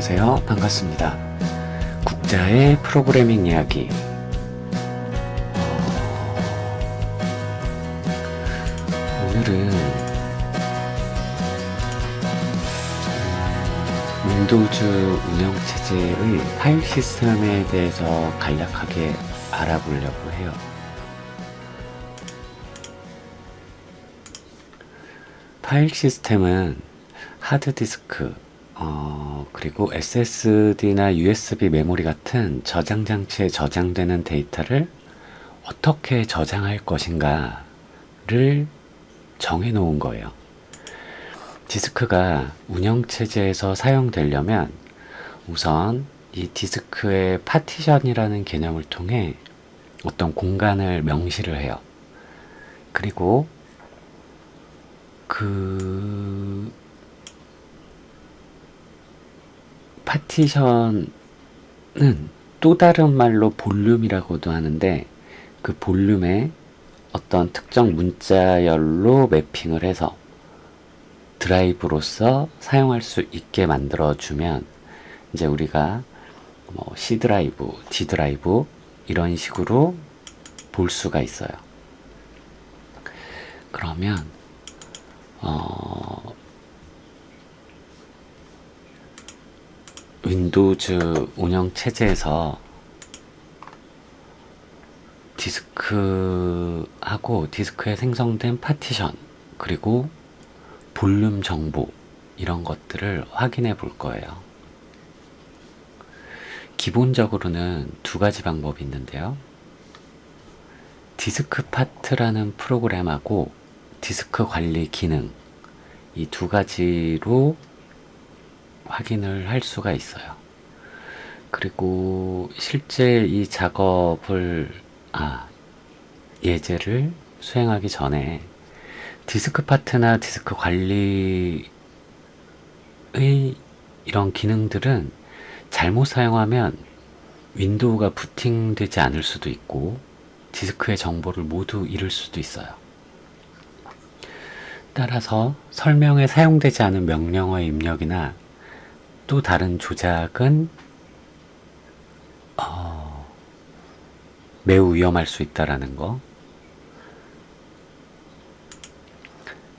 안녕하세요. 반갑습니다. 국자의 프로그래밍 이야기. 오늘은 윈도우즈 운영체제의 파일 시스템에 대해서 간략하게 알아보려고 해요. 파일 시스템은 하드디스크, 그리고 SSD나 USB 메모리 같은 저장 장치에 저장되는 데이터를 어떻게 저장할 것인가를 정해 놓은 거예요. 디스크가 운영체제에서 사용되려면 우선 이 디스크의 파티션이라는 개념을 통해 어떤 공간을 명시를 해요. 그리고 그 파티션은 또 다른 말로 볼륨이라고도 하는데, 그 볼륨에 어떤 특정 문자열로 매핑을 해서 드라이브로서 사용할 수 있게 만들어주면 이제 우리가 뭐 C 드라이브, D 드라이브 이런 식으로 볼 수가 있어요. 그러면 윈도우즈 운영체제에서 디스크하고 디스크에 생성된 파티션, 그리고 볼륨 정보, 이런 것들을 확인해 볼 거예요. 기본적으로는 두 가지 방법이 있는데요. 디스크 파트라는 프로그램하고 디스크 관리 기능, 이 두 가지로 확인을 할 수가 있어요. 그리고 실제 이 작업을 예제를 수행하기 전에 디스크 파트나 디스크 관리의 이런 기능들은 잘못 사용하면 윈도우가 부팅되지 않을 수도 있고 디스크의 정보를 모두 잃을 수도 있어요. 따라서 설명에 사용되지 않은 명령어의 입력이나 또 다른 조작은 매우 위험할 수 있다라는 거.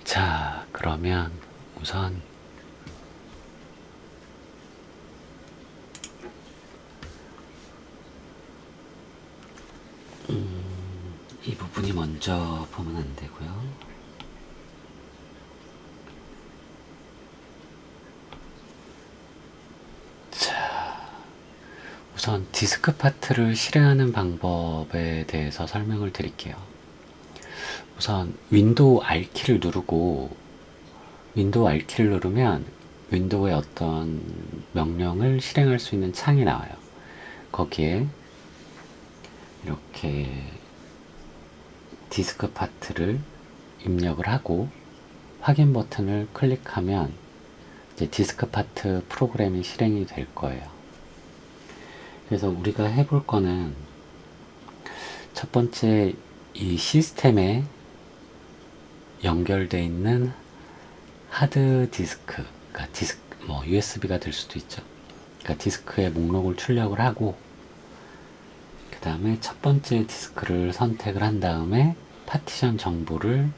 자, 그러면 우선 이 부분이 먼저 보면 안 되고요. 우선 디스크 파트를 실행하는 방법에 대해서 설명을 드릴게요. 우선 윈도우 R키를 누르고, 윈도우 R키를 누르면 윈도우의 어떤 명령을 실행할 수 있는 창이 나와요. 거기에 이렇게 디스크 파트를 입력을 하고 확인 버튼을 클릭하면 이제 디스크 파트 프로그램이 실행이 될 거예요. 그래서 우리가 해볼 거는 첫 번째, 이 시스템에 연결되어 있는 하드 디스크, 그러니까 USB가 될 수도 있죠. 그러니까 디스크의 목록을 출력을 하고, 그 다음에 첫 번째 디스크를 선택을 한 다음에 파티션 정보를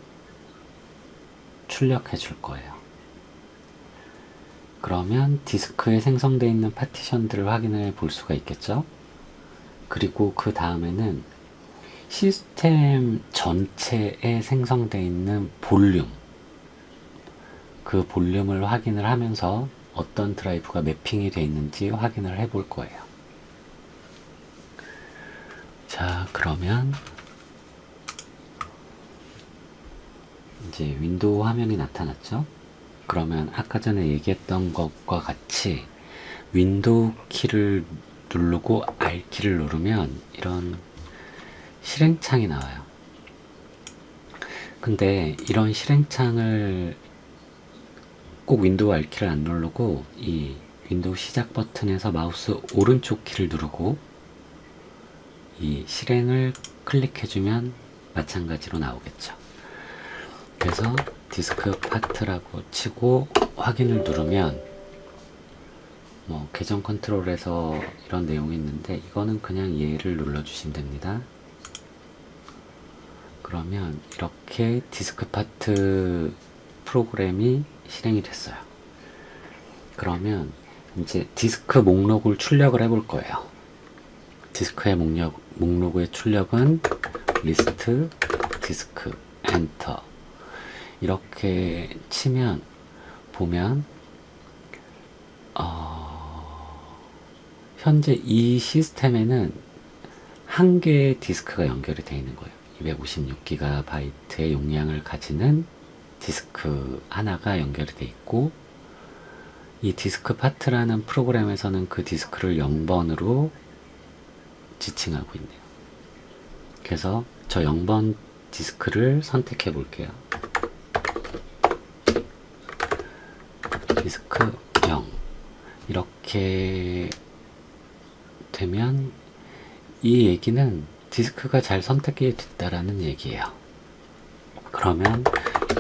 출력해 줄 거예요. 그러면 디스크에 생성되어 있는 파티션들을 확인해 볼 수가 있겠죠. 그리고 그 다음에는 시스템 전체에 생성되어 있는 볼륨, 그 볼륨을 확인을 하면서 어떤 드라이브가 매핑이 되어 있는지 확인을 해 볼 거예요. 자, 그러면 이제 윈도우 화면이 나타났죠. 그러면 아까 전에 얘기했던 것과 같이 윈도우 키를 누르고 R 키를 누르면 이런 실행창이 나와요. 근데 이런 실행창을 꼭 윈도우 R 키를 안 누르고 이 윈도우 시작 버튼에서 마우스 오른쪽 키를 누르고 이 실행을 클릭해주면 마찬가지로 나오겠죠. 그래서 디스크 파트라고 치고 확인을 누르면 뭐 계정 컨트롤에서 이런 내용이 있는데 이거는 그냥 예를 눌러주시면 됩니다. 그러면 이렇게 디스크 파트 프로그램이 실행이 됐어요. 그러면 이제 디스크 목록을 출력을 해볼 거예요. 디스크의 목록의 출력은 리스트 디스크 엔터 이렇게 치면 보면 현재 이 시스템에는 한 개의 디스크가 연결이 되어 있는 거예요. 256GB의 용량을 가지는 디스크 하나가 연결이 되어 있고 이 디스크 파트라는 프로그램에서는 그 디스크를 0번으로 지칭하고 있네요. 그래서 저 0번 디스크를 선택해 볼게요. 디스크 0 이렇게 되면 이 얘기는 디스크가 잘 선택이 됐다라는 얘기예요. 그러면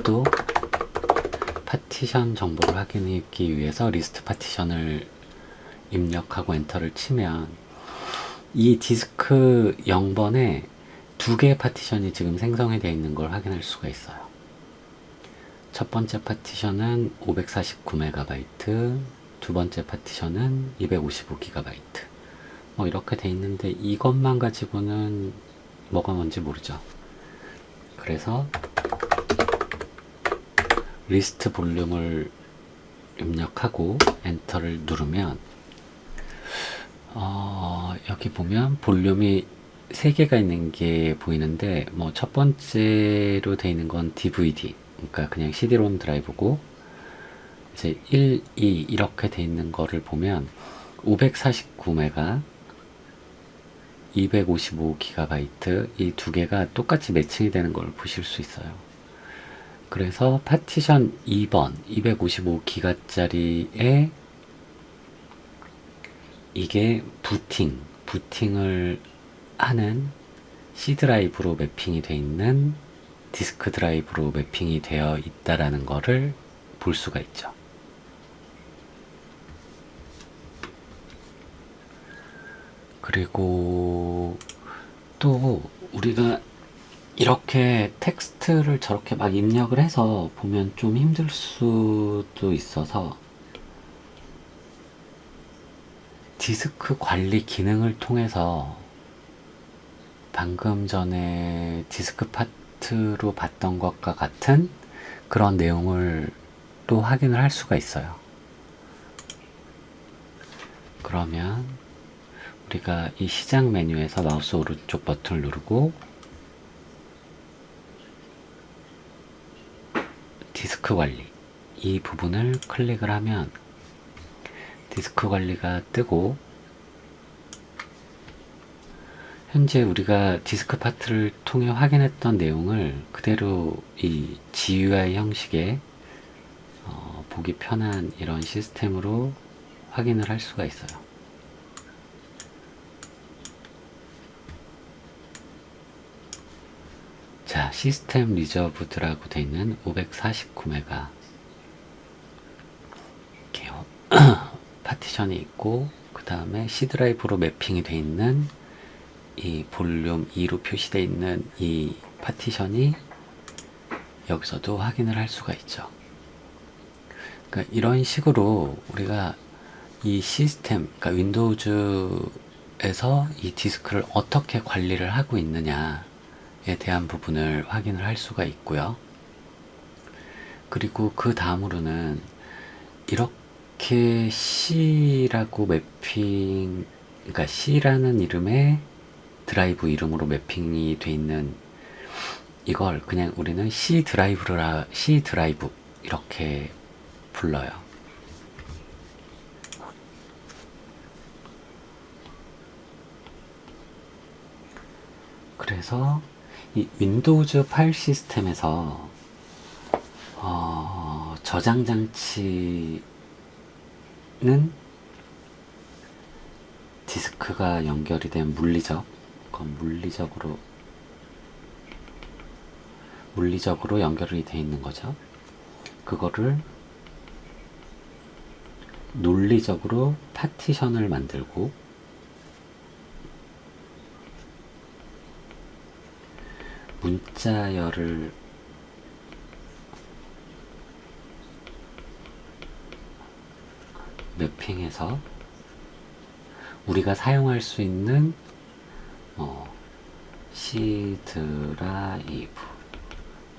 또 파티션 정보를 확인하기 위해서 리스트 파티션을 입력하고 엔터를 치면 이 디스크 0번에 두 개의 파티션이 지금 생성이 되어 있는 걸 확인할 수가 있어요. 첫 번째 파티션은 549MB, 두 번째 파티션은 255GB. 뭐 이렇게 돼 있는데 이것만 가지고는 뭐가 뭔지 모르죠. 그래서 리스트 볼륨을 입력하고 엔터를 누르면 여기 보면 볼륨이 3개가 있는 게 보이는데 뭐 첫 번째로 되어 있는 건 DVD, 그러니까 그냥 CD-ROM 드라이브고 이제 1, 2 이렇게 되어 있는 거를 보면 549메가 255GB 이 두 개가 똑같이 매칭이 되는 걸 보실 수 있어요. 그래서 파티션 2번 255GB짜리에 이게 부팅을 하는 C 드라이브로 매핑이 되어 있는 디스크 드라이브로 매핑이 되어 있다라는 거를 볼 수가 있죠. 그리고 또 우리가 이렇게 텍스트를 저렇게 막 입력을 해서 보면 좀 힘들 수도 있어서 디스크 관리 기능을 통해서 방금 전에 디스크 파트로 봤던 것과 같은 그런 내용을 또 확인을 할 수가 있어요. 그러면 우리가 이 시작 메뉴에서 마우스 오른쪽 버튼을 누르고 디스크 관리 이 부분을 클릭을 하면 디스크 관리가 뜨고 현재 우리가 디스크 파트를 통해 확인했던 내용을 그대로 이 GUI 형식의 보기 편한 이런 시스템으로 확인을 할 수가 있어요. 자, 시스템 리저브드라고 되어 있는 549메가 파티션이 있고 그 다음에 C 드라이브로 매핑이 되어 있는 이 볼륨 2로 표시되어 있는 이 파티션이 여기서도 확인을 할 수가 있죠. 그러니까 이런 식으로 우리가 이 시스템, 그러니까 윈도우즈에서 이 디스크를 어떻게 관리를 하고 있느냐에 대한 부분을 확인을 할 수가 있고요. 그리고 그 다음으로는 이렇게 C라고 매핑, 그러니까 C라는 이름의 드라이브 이름으로 매핑이 돼 있는 이걸 그냥 우리는 C 드라이브 이렇게 불러요. 그래서 이 윈도우즈 파일 시스템에서 저장 장치는 디스크가 연결이 된 물리적으로 연결이 돼 있는 거죠. 그거를 논리적으로 파티션을 만들고 문자열을 매핑해서 우리가 사용할 수 있는 C 드라이브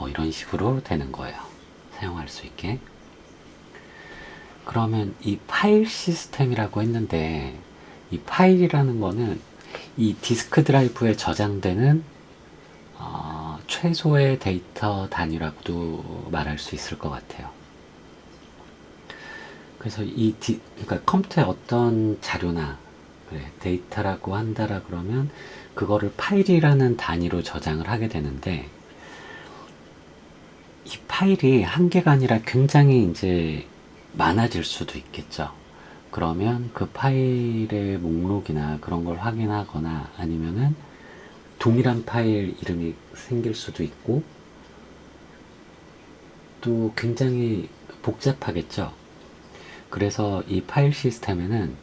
이런 식으로 되는 거예요. 사용할 수 있게. 그러면 이 파일 시스템이라고 했는데 이 파일이라는 거는 이 디스크 드라이브에 저장되는 최소의 데이터 단위라고도 말할 수 있을 것 같아요. 그래서 그러니까 컴퓨터에 어떤 자료나 데이터라고 한다라 그러면 그거를 파일이라는 단위로 저장을 하게 되는데 이 파일이 한 개가 아니라 굉장히 이제 많아질 수도 있겠죠. 그러면 그 파일의 목록이나 그런 걸 확인하거나 아니면은 동일한 파일 이름이 생길 수도 있고 또 굉장히 복잡하겠죠. 그래서 이 파일 시스템에는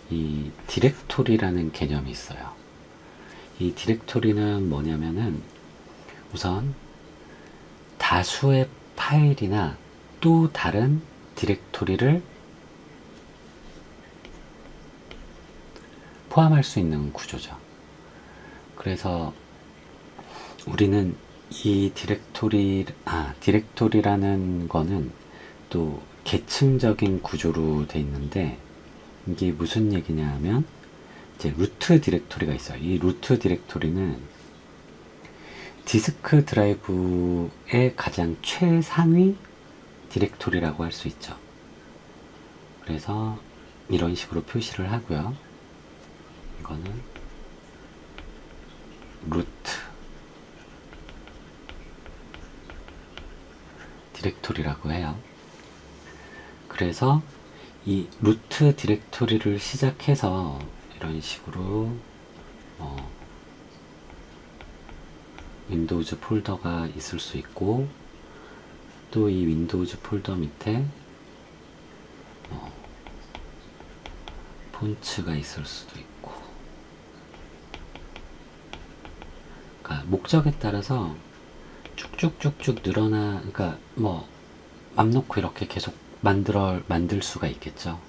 이 디렉토리라는 개념이 있어요. 이 디렉토리는 뭐냐면은 우선 다수의 파일이나 또 다른 디렉토리를 포함할 수 있는 구조죠. 그래서 우리는 이 디렉토리라는 거는 또 계층적인 구조로 돼 있는데 이게 무슨 얘기냐 하면 이제 루트 디렉토리가 있어요. 이 루트 디렉토리는 디스크 드라이브의 가장 최상위 디렉토리라고 할 수 있죠. 그래서 이런 식으로 표시를 하고요. 이거는 루트 디렉토리라고 해요. 그래서 이 루트 디렉토리를 시작해서 이런 식으로 윈도우즈 폴더가 있을 수 있고 또 이 윈도우즈 폴더 밑에 폰츠가 있을 수도 있고 그러니까 목적에 따라서 쭉쭉쭉쭉 늘어나 그러니까 맘 놓고 이렇게 계속 만들 수가 있겠죠.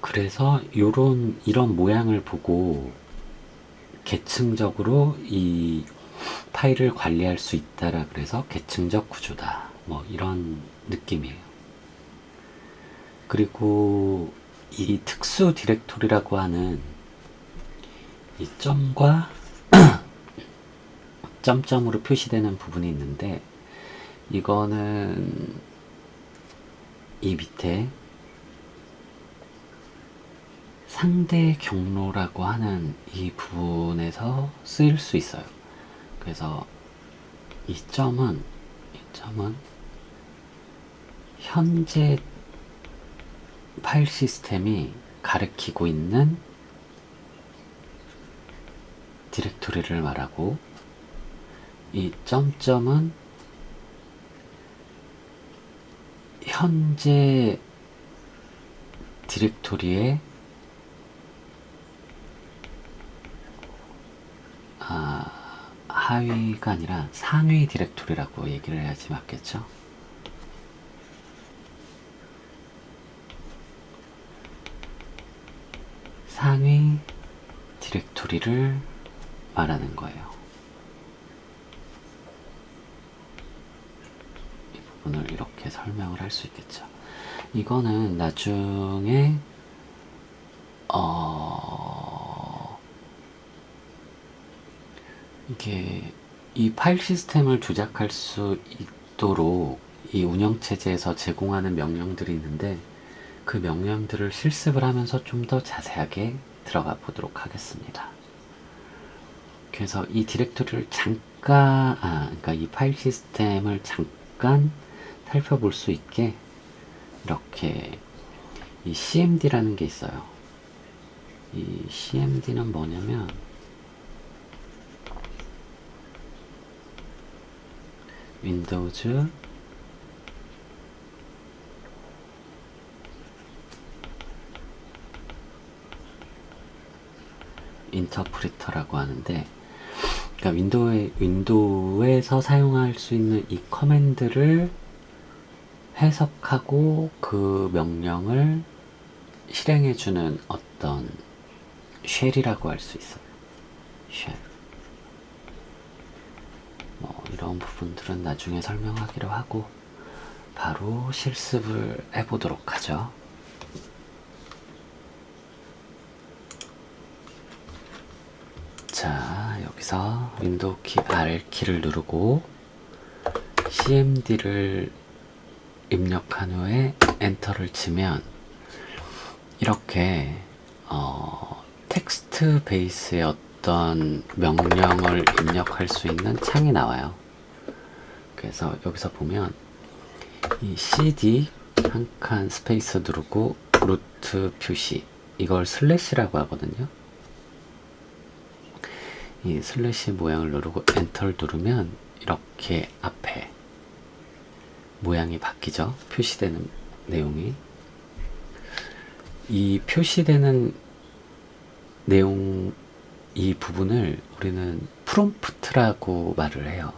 그래서 이런 모양을 보고 계층적으로 이 파일을 관리할 수 있다라 그래서 계층적 구조다. 이런 느낌이에요. 그리고 이 특수 디렉토리라고 하는 이 점과 점점으로 표시되는 부분이 있는데 이거는 이 밑에 상대 경로라고 하는 이 부분에서 쓰일 수 있어요. 그래서 이 점은 현재 파일 시스템이 가리키고 있는 디렉토리를 말하고 이 점점은 현재 디렉토리의 하위가 아니라 상위 디렉토리라고 얘기를 해야지 맞겠죠? 상위 디렉토리를 말하는 거예요. 이 부분을 이렇게 설명을 할 수 있겠죠. 이거는 나중에 이게 이 파일 시스템을 조작할 수 있도록 이 운영체제에서 제공하는 명령들이 있는데 그 명령들을 실습을 하면서 좀 더 자세하게 들어가 보도록 하겠습니다. 그래서 이 디렉토리를 그러니까 이 파일 시스템을 잠깐 살펴볼 수 있게 이렇게 이 cmd라는 게 있어요. 이 cmd는 뭐냐면 윈도우즈 인터프리터라고 하는데, 그러니까 윈도우에서 사용할 수 있는 이 커맨드를 해석하고 그 명령을 실행해주는 어떤 쉘이라고 할 수 있어요. 쉘. 이런 부분들은 나중에 설명하기로 하고 바로 실습을 해보도록 하죠. 자, 여기서 윈도우 키 R키를 누르고 cmd를 입력한 후에 엔터를 치면 이렇게 텍스트 베이스의 어떤 명령을 입력할 수 있는 창이 나와요. 그래서 여기서 보면 이 cd 한 칸 스페이스 누르고 루트 표시, 이걸 슬래시라고 하거든요. 이 슬래시 모양을 누르고 엔터를 누르면 이렇게 앞에 모양이 바뀌죠. 표시되는 내용이. 이 표시되는 내용, 이 부분을 우리는 프롬프트라고 말을 해요.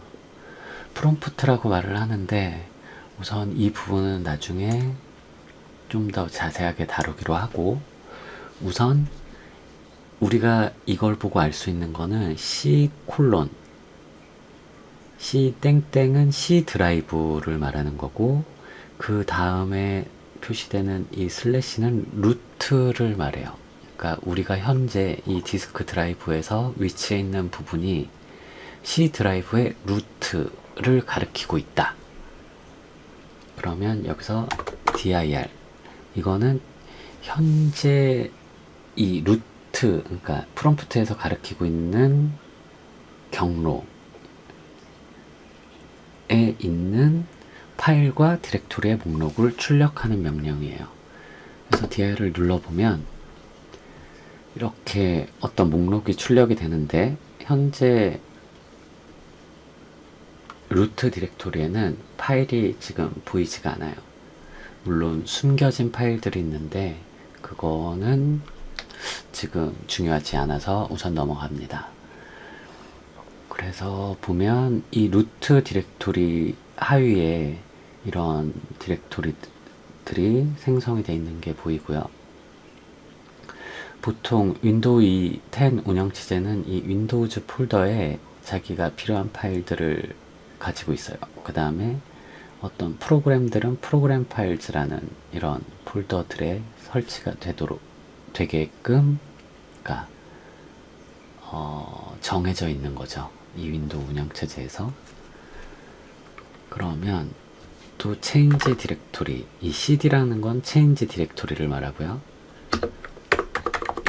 프롬프트라고 말을 하는데, 우선 이 부분은 나중에 좀 더 자세하게 다루기로 하고, 우선 우리가 이걸 보고 알 수 있는 거는 C 콜론, C 땡땡은 C 드라이브를 말하는 거고, 그 다음에 표시되는 이 슬래시는 루트를 말해요. 그러니까 우리가 현재 이 디스크 드라이브에서 위치해 있는 부분이 C 드라이브의 루트를 가리키고 있다. 그러면 여기서 dir, 이거는 현재 이 루트, 그러니까 프롬프트에서 가리키고 있는 경로에 있는 파일과 디렉토리의 목록을 출력하는 명령이에요. 그래서 dir을 눌러보면 이렇게 어떤 목록이 출력이 되는데, 현재 루트 디렉토리에는 파일이 지금 보이지가 않아요. 물론 숨겨진 파일들이 있는데 그거는 지금 중요하지 않아서 우선 넘어갑니다. 그래서 보면 이 루트 디렉토리 하위에 이런 디렉토리들이 생성이 되어 있는 게 보이고요. 보통 윈도우 10 운영체제는 이 윈도우즈 폴더에 자기가 필요한 파일들을 가지고 있어요. 그 다음에 어떤 프로그램들은 프로그램 파일즈라는 이런 폴더들에 설치가 되게끔, 그러니까 정해져 있는 거죠. 이 윈도우 운영체제에서. 그러면 또 change 디렉토리, 이 cd라는 건 change 디렉토리를 말하고요.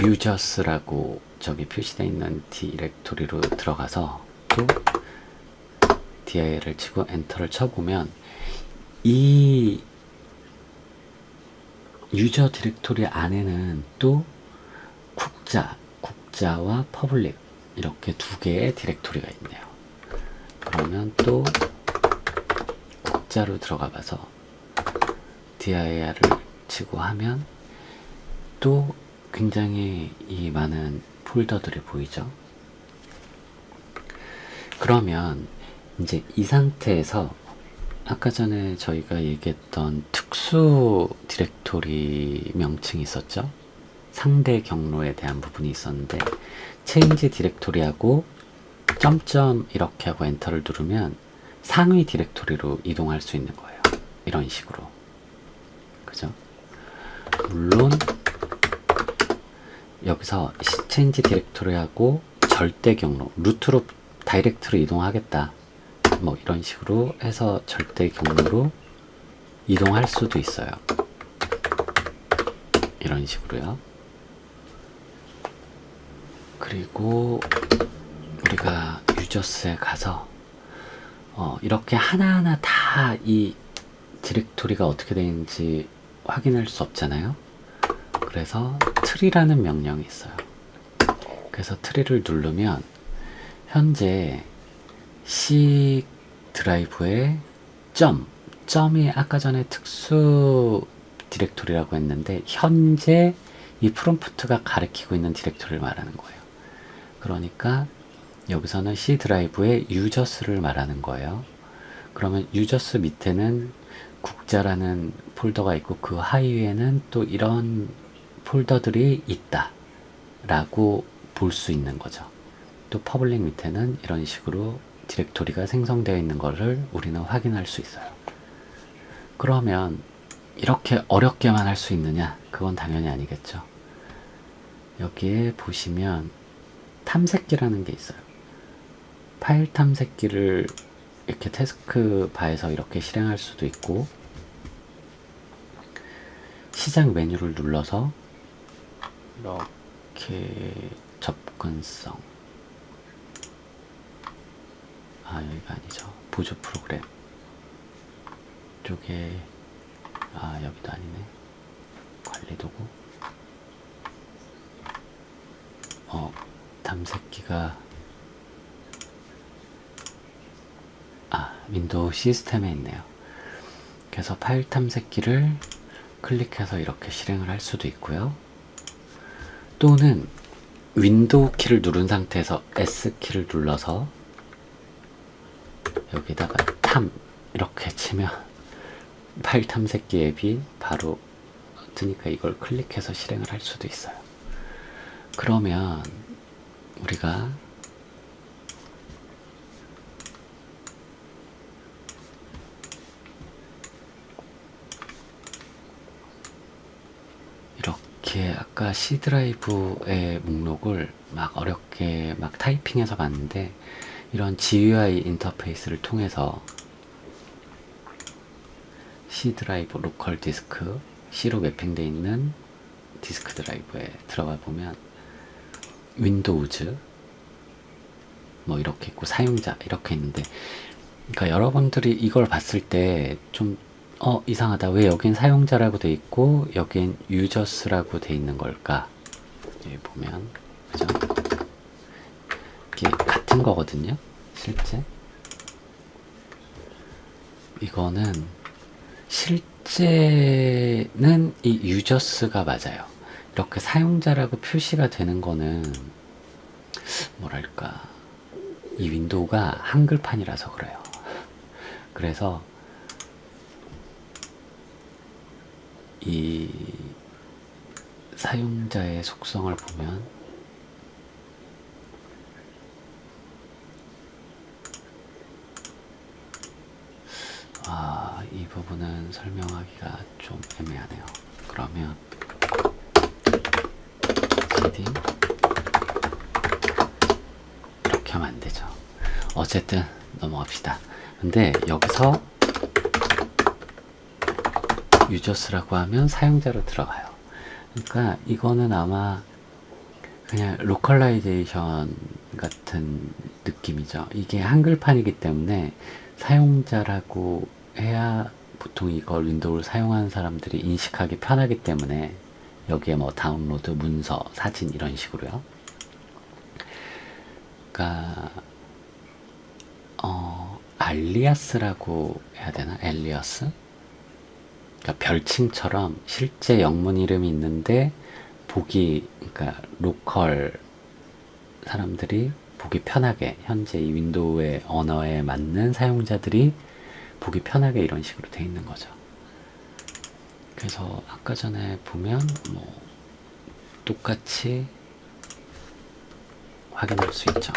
users라고 저기 표시되어 있는 디렉토리로 들어가서 또 dir을 치고 엔터를 쳐보면 이 유저 디렉토리 안에는 또 국자와 퍼블릭, 이렇게 두 개의 디렉토리가 있네요. 그러면 또 국자로 들어가 봐서 dir을 치고 하면 또 굉장히 이 많은 폴더들이 보이죠. 그러면 이제 이 상태에서 아까 전에 저희가 얘기했던 특수 디렉토리 명칭이 있었죠. 상대 경로에 대한 부분이 있었는데, change 디렉토리하고 점점 이렇게 하고 엔터를 누르면 상위 디렉토리로 이동할 수 있는 거예요. 이런 식으로. 그죠? 물론 여기서 change 디렉토리하고 절대 경로, 루트로 다이렉트로 이동하겠다, 뭐 이런 식으로 해서 절대 경로로 이동할 수도 있어요. 이런 식으로요. 그리고 우리가 유저스에 가서 이렇게 하나하나 다 이 디렉토리가 어떻게 되는지 확인할 수 없잖아요. 그래서 트리라는 명령이 있어요. 그래서 트리를 누르면 현재 C 드라이브에 점이 아까 전에 특수 디렉토리라고 했는데, 현재 이 프롬프트가 가리키고 있는 디렉토리를 말하는 거예요. 그러니까 여기서는 C 드라이브의 유저스를 말하는 거예요. 그러면 유저스 밑에는 국자라는 폴더가 있고 그 하위에는 또 이런 폴더들이 있다 라고 볼 수 있는 거죠. 또 퍼블릭 밑에는 이런 식으로 디렉토리가 생성되어 있는 것을 우리는 확인할 수 있어요. 그러면 이렇게 어렵게만 할 수 있느냐? 그건 당연히 아니겠죠. 여기에 보시면 탐색기라는 게 있어요. 파일 탐색기를 이렇게 태스크바에서 이렇게 실행할 수도 있고, 시작 메뉴를 눌러서 이렇게 접근성, 여기가 아니죠. 보조 프로그램 쪽에, 여기도 아니네. 관리 도구. 탐색기가 윈도우 시스템에 있네요. 그래서 파일 탐색기를 클릭해서 이렇게 실행을 할 수도 있고요. 또는 윈도우 키를 누른 상태에서 S키를 눌러서 여기다가 탐 이렇게 치면 파일 탐색기 앱이 바로 뜨니까 이걸 클릭해서 실행을 할 수도 있어요. 그러면 우리가 이렇게 아까 C 드라이브의 목록을 막 어렵게 막 타이핑해서 봤는데, 이런 GUI 인터페이스를 통해서 C 드라이브 로컬 디스크, C로 매핑되어 있는 디스크 드라이브에 들어가 보면 윈도우즈 뭐 이렇게 있고 사용자 이렇게 있는데, 그러니까 여러분들이 이걸 봤을 때 좀 이상하다. 왜 여긴 사용자라고 돼 있고 여긴 유저스라고 돼 있는 걸까? 여기 보면 그죠? 이게 같은 거거든요. 실제 이거는 실제는 이 유저스가 맞아요. 이렇게 사용자라고 표시가 되는 거는 뭐랄까, 이 윈도우가 한글판이라서 그래요. 그래서 이 사용자의 속성을 보면 이 부분은 설명하기가 좀 애매하네요. 그러면 cd 이렇게 하면 안 되죠. 어쨌든 넘어갑시다. 근데 여기서 유저스라고 하면 사용자로 들어가요. 그러니까 이거는 아마 그냥 로컬라이제이션 같은 느낌이죠. 이게 한글판이기 때문에 사용자라고 해야 보통 이걸 윈도우를 사용하는 사람들이 인식하기 편하기 때문에 여기에 뭐 다운로드, 문서, 사진 이런 식으로요. 그러니까 알리아스라고 해야 되나? 엘리어스? 그러니까 별칭처럼 실제 영문 이름이 있는데 그러니까 로컬 사람들이 보기 편하게, 현재 이 윈도우의 언어에 맞는 사용자들이 보기 편하게 이런 식으로 돼 있는 거죠. 그래서 아까 전에 보면 뭐 똑같이 확인할 수 있죠.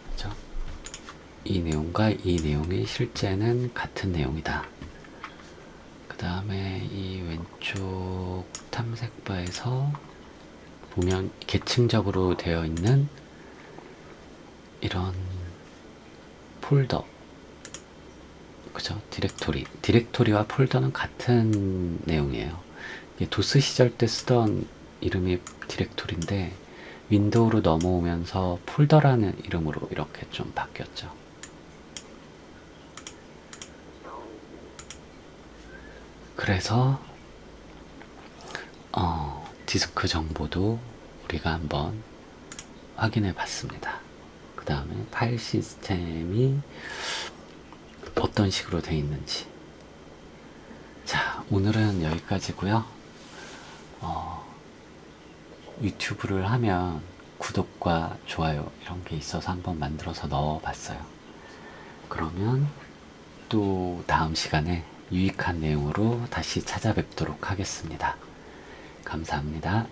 그렇죠? 이 내용과 이 내용이 실제는 같은 내용이다. 그 다음에 이 왼쪽 탐색바에서 보면 계층적으로 되어 있는 이런 폴더, 그죠? 디렉토리와 폴더는 같은 내용이에요. 도스 시절 때 쓰던 이름이 디렉토리인데 윈도우로 넘어오면서 폴더라는 이름으로 이렇게 좀 바뀌었죠. 그래서 디스크 정보도 우리가 한번 확인해 봤습니다. 그 다음에 파일 시스템이 어떤 식으로 되어 있는지. 자, 오늘은 여기까지고요. 유튜브를 하면 구독과 좋아요 이런 게 있어서 한번 만들어서 넣어봤어요. 그러면 또 다음 시간에 유익한 내용으로 다시 찾아뵙도록 하겠습니다. 감사합니다.